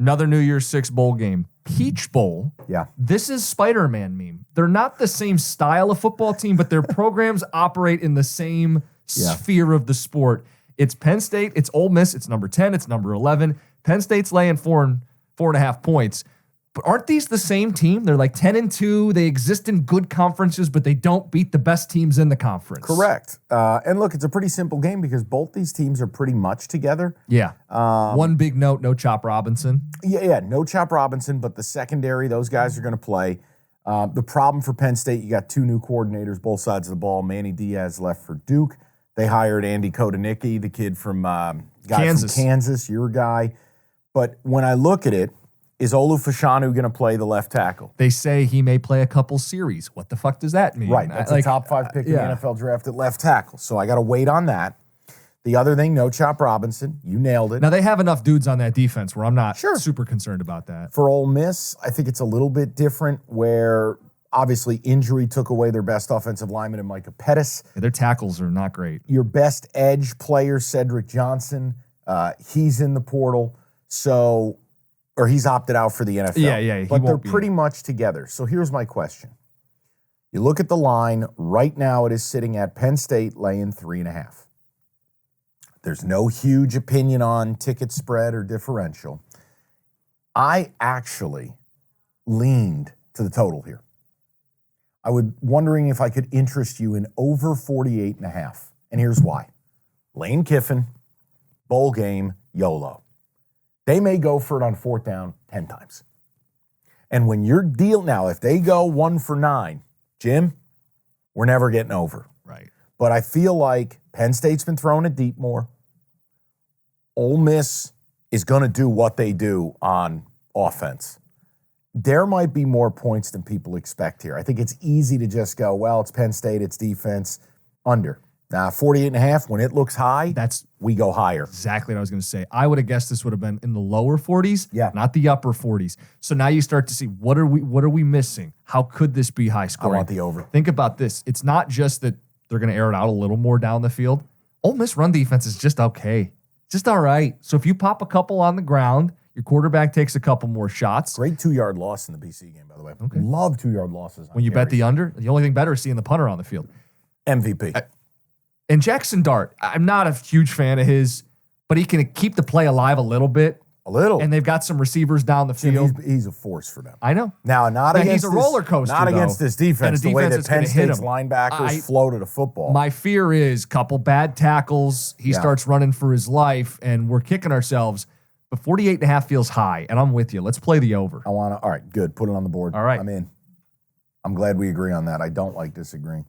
Another New Year's Six bowl game. Peach Bowl. Yeah. This is Spider-Man meme. They're not the same style of football team, but their programs operate in the same sphere of the sport. It's Penn State, it's Ole Miss, it's number 10, it's number 11. Penn State's laying 4.5 points. But aren't these the same team? They're like 10-2. They exist in good conferences, but they don't beat the best teams in the conference. Correct. And look, it's a pretty simple game because both these teams are pretty much together. Yeah. One big note, no Chop Robinson. Yeah, no Chop Robinson, but the secondary, those guys are going to play. The problem for Penn State, you got two new coordinators, both sides of the ball. Manny Diaz left for Duke. They hired Andy Kodanicki, the kid from Kansas, your guy. But when I look at it, is Olu Fashanu going to play the left tackle? They say he may play a couple series. What the fuck does that mean? Right, that's a top 5 pick in the NFL draft at left tackle. So I got to wait on that. The other thing, no Chop Robinson. You nailed it. Now, they have enough dudes on that defense where I'm not super concerned about that. For Ole Miss, I think it's a little bit different where obviously injury took away their best offensive lineman in Micah Pettis. Yeah, their tackles are not great. Your best edge player, Cedric Johnson, he's in the portal. Or he's opted out for the NFL. Yeah. But they're pretty much together. So here's my question. You look at the line. Right now it is sitting at Penn State laying 3.5. There's no huge opinion on ticket spread or differential. I actually leaned to the total here. I was wondering if I could interest you in over 48.5. And here's why. Lane Kiffin, bowl game, YOLO. They may go for it on 4th down 10 times. And when you're now, if they go 1 for 9, Jim, we're never getting over. Right. But I feel like Penn State's been throwing it deep more. Ole Miss is going to do what they do on offense. There might be more points than people expect here. I think it's easy to just go, well, it's Penn State, it's defense, under. Now, 48.5, when it looks high, we go higher. Exactly what I was going to say. I would have guessed this would have been in the lower 40s, not the upper 40s. So now you start to see, what are we missing? How could this be high scoring? I want the over. Think about this. It's not just that they're going to air it out a little more down the field. Ole Miss run defense is just okay. Just all right. So if you pop a couple on the ground, your quarterback takes a couple more shots. Great 2-yard loss in the BC game, by the way. Okay. Love 2-yard losses. When you bet the under, the only thing better is seeing the punter on the field. MVP. And Jackson Dart, I'm not a huge fan of his, but he can keep the play alive a little bit. A little. And they've got some receivers down the field. He's a force for them. I know. Now, he's a roller coaster, Not against this defense, the way that Penn State's linebackers floated a football. My fear is couple bad tackles, he starts running for his life, and we're kicking ourselves. But 48.5 feels high, and I'm with you. Let's play the over. All right, good. Put it on the board. All right. I'm in. I'm glad we agree on that. I don't like disagreeing.